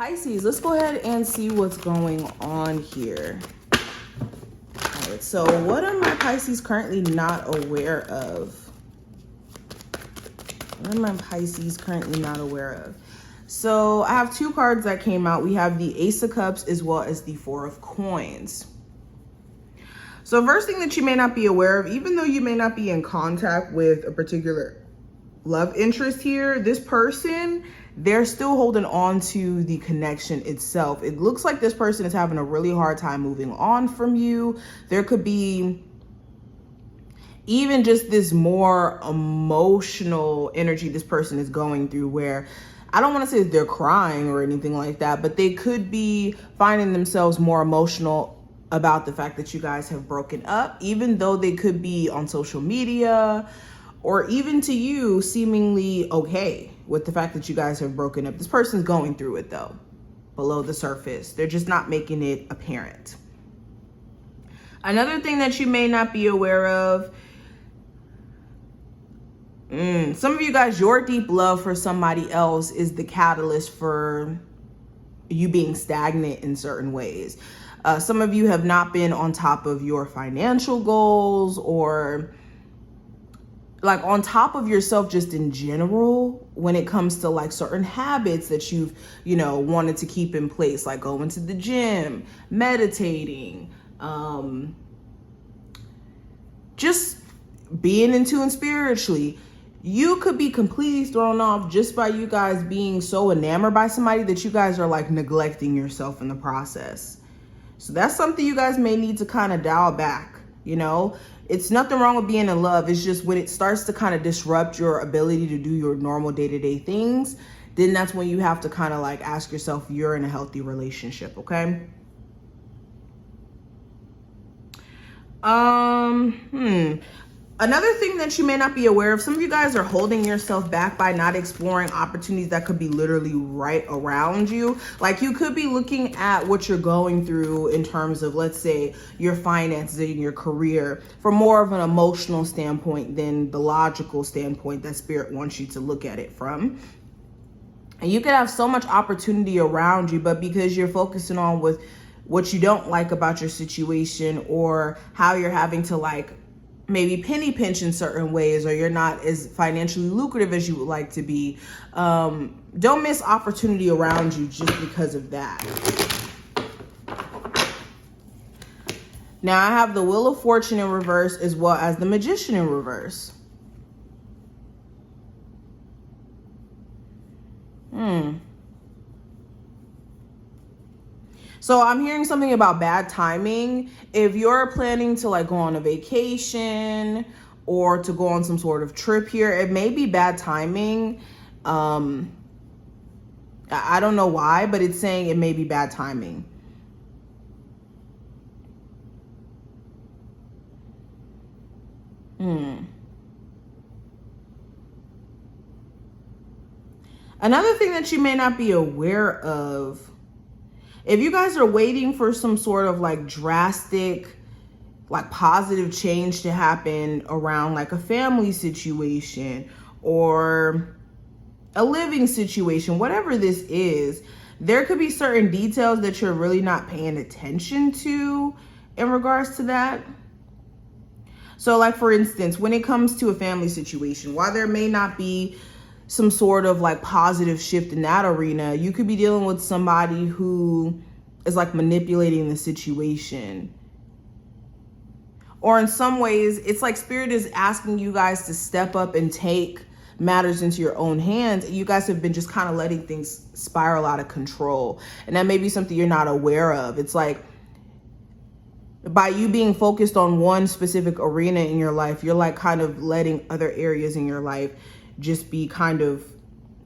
Pisces, let's go ahead and see what's going on here. All right, so what are my Pisces currently not aware of? What are my Pisces currently not aware of? So I have two cards that came out. We have the Ace of Cups as well as the Four of Coins. So first thing that you may not be aware of, even though you may not be in contact with a particular love interest here, this person, they're still holding on to the connection itself. It looks like this person is having a really hard time moving on from you. There could be even just this more emotional energy this person is going through, where I don't want to say that they're crying or anything like that, but they could be finding themselves more emotional about the fact that you guys have broken up, even though they could be on social media or even to you seemingly okay with the fact that you guys have broken up. This person's going through it though, below the surface. They're just not making it apparent. Another thing that you may not be aware of, some of you guys, your deep love for somebody else is the catalyst for you being stagnant in certain ways. Some of you have not been on top of your financial goals, or like on top of yourself just in general when it comes to like certain habits that you've, wanted to keep in place, like going to the gym, meditating, just being in tune spiritually. You could be completely thrown off just by you guys being so enamored by somebody that you guys are like neglecting yourself in the process. So that's something you guys may need to kind of dial back. It's nothing wrong with being in love. It's just when it starts to kind of disrupt your ability to do your normal day-to-day things, then that's when you have to kind of like ask yourself if you're in a healthy relationship, okay? Another thing that you may not be aware of, some of you guys are holding yourself back by not exploring opportunities that could be literally right around you. Like you could be looking at what you're going through in terms of, let's say, your finances and your career from more of an emotional standpoint than the logical standpoint that Spirit wants you to look at it from. And you could have so much opportunity around you, but because you're focusing on with what you don't like about your situation, or how you're having to like maybe penny pinch in certain ways, or you're not as financially lucrative as you would like to be, don't miss opportunity around you just because of that. Now I have the Wheel of Fortune in reverse as well as the Magician in reverse. So I'm hearing something about bad timing. If you're planning to like go on a vacation or to go on some sort of trip here, it may be bad timing. I don't know why, but it's saying it may be bad timing. Another thing that you may not be aware of, if you guys are waiting for some sort of like drastic, like positive change to happen around like a family situation or a living situation, whatever this is, there could be certain details that you're really not paying attention to in regards to that. So like, for instance, when it comes to a family situation, while there may not be some sort of like positive shift in that arena, you could be dealing with somebody who is like manipulating the situation. Or in some ways, it's like Spirit is asking you guys to step up and take matters into your own hands. You guys have been just kind of letting things spiral out of control. And that may be something you're not aware of. It's like, by you being focused on one specific arena in your life, you're like kind of letting other areas in your life just be kind of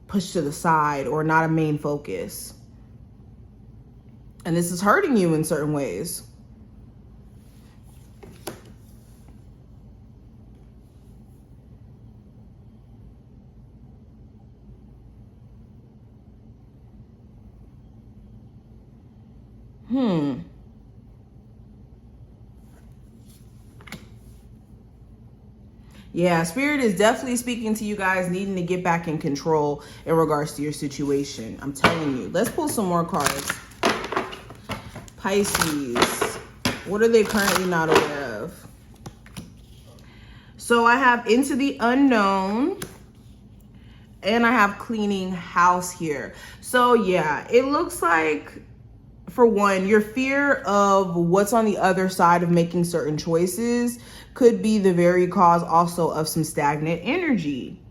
pushed to the side or not a main focus. And this is hurting you in certain ways. Yeah, Spirit is definitely speaking to you guys needing to get back in control in regards to your situation. I'm telling you. Let's pull some more cards. Pisces. What are they currently not aware of? So I have into the unknown. And I have cleaning house here. So yeah, it looks like, for one, your fear of what's on the other side of making certain choices could be the very cause also of some stagnant energy.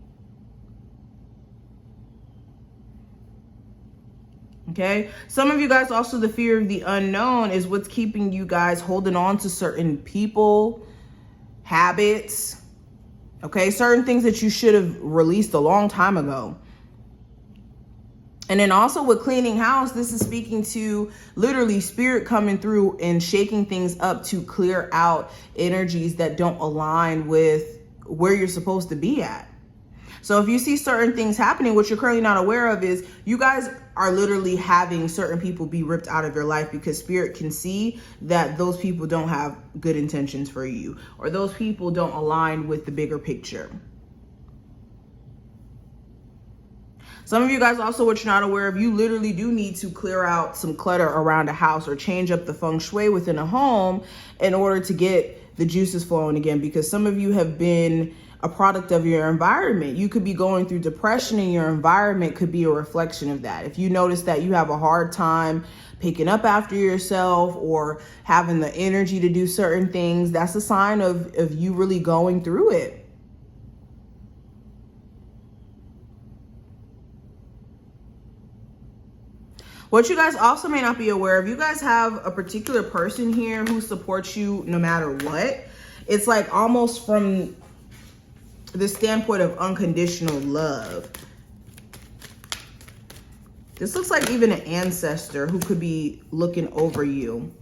Okay, some of you guys also, the fear of the unknown is what's keeping you guys holding on to certain people, habits, okay, certain things that you should have released a long time ago. And then also with cleaning house, this is speaking to literally Spirit coming through and shaking things up to clear out energies that don't align with where you're supposed to be at. So if you see certain things happening, what you're currently not aware of is you guys are literally having certain people be ripped out of your life because Spirit can see that those people don't have good intentions for you, or those people don't align with the bigger picture. Some of you guys also, what you're not aware of, you literally do need to clear out some clutter around a house or change up the feng shui within a home in order to get the juices flowing again, because some of you have been a product of your environment. You could be going through depression and your environment could be a reflection of that. If you notice that you have a hard time picking up after yourself or having the energy to do certain things, that's a sign of you really going through it. What you guys also may not be aware of, you guys have a particular person here who supports you no matter what. It's like almost from the standpoint of unconditional love. This looks like even an ancestor who could be looking over you.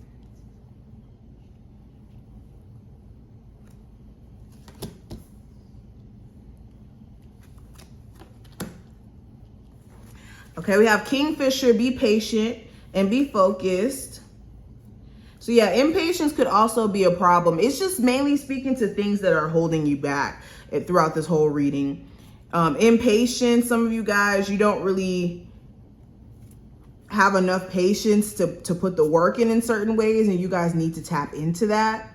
Okay, we have Kingfisher, be patient and be focused. So yeah, impatience could also be a problem. It's just mainly speaking to things that are holding you back throughout this whole reading. Impatience, some of you guys, you don't really have enough patience to put the work in certain ways, and you guys need to tap into that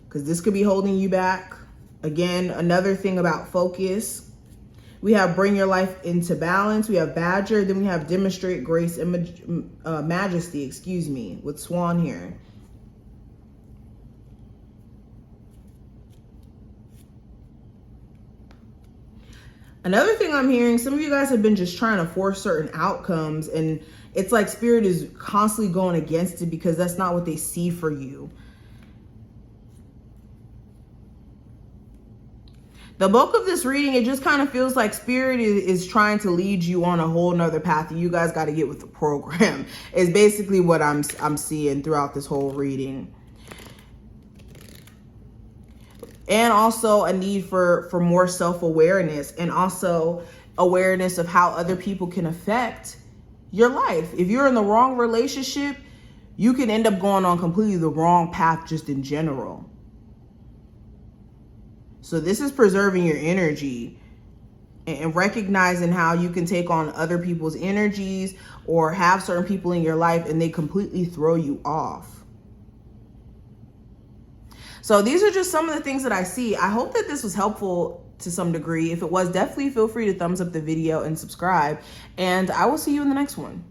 because this could be holding you back. Again, another thing about focus. We have bring your life into balance. We have Badger. Then we have demonstrate grace and majesty, excuse me, with Swan here. Another thing I'm hearing, some of you guys have been just trying to force certain outcomes, and it's like Spirit is constantly going against it because that's not what they see for you. The bulk of this reading, it just kind of feels like Spirit is trying to lead you on a whole nother path, and you guys got to get with the program. Is basically what I'm seeing throughout this whole reading. And also a need for more self-awareness, and also awareness of how other people can affect your life. If you're in the wrong relationship, you can end up going on completely the wrong path just in general. So this is preserving your energy and recognizing how you can take on other people's energies or have certain people in your life and they completely throw you off. So these are just some of the things that I see. I hope that this was helpful to some degree. If it was, definitely feel free to thumbs up the video and subscribe. And I will see you in the next one.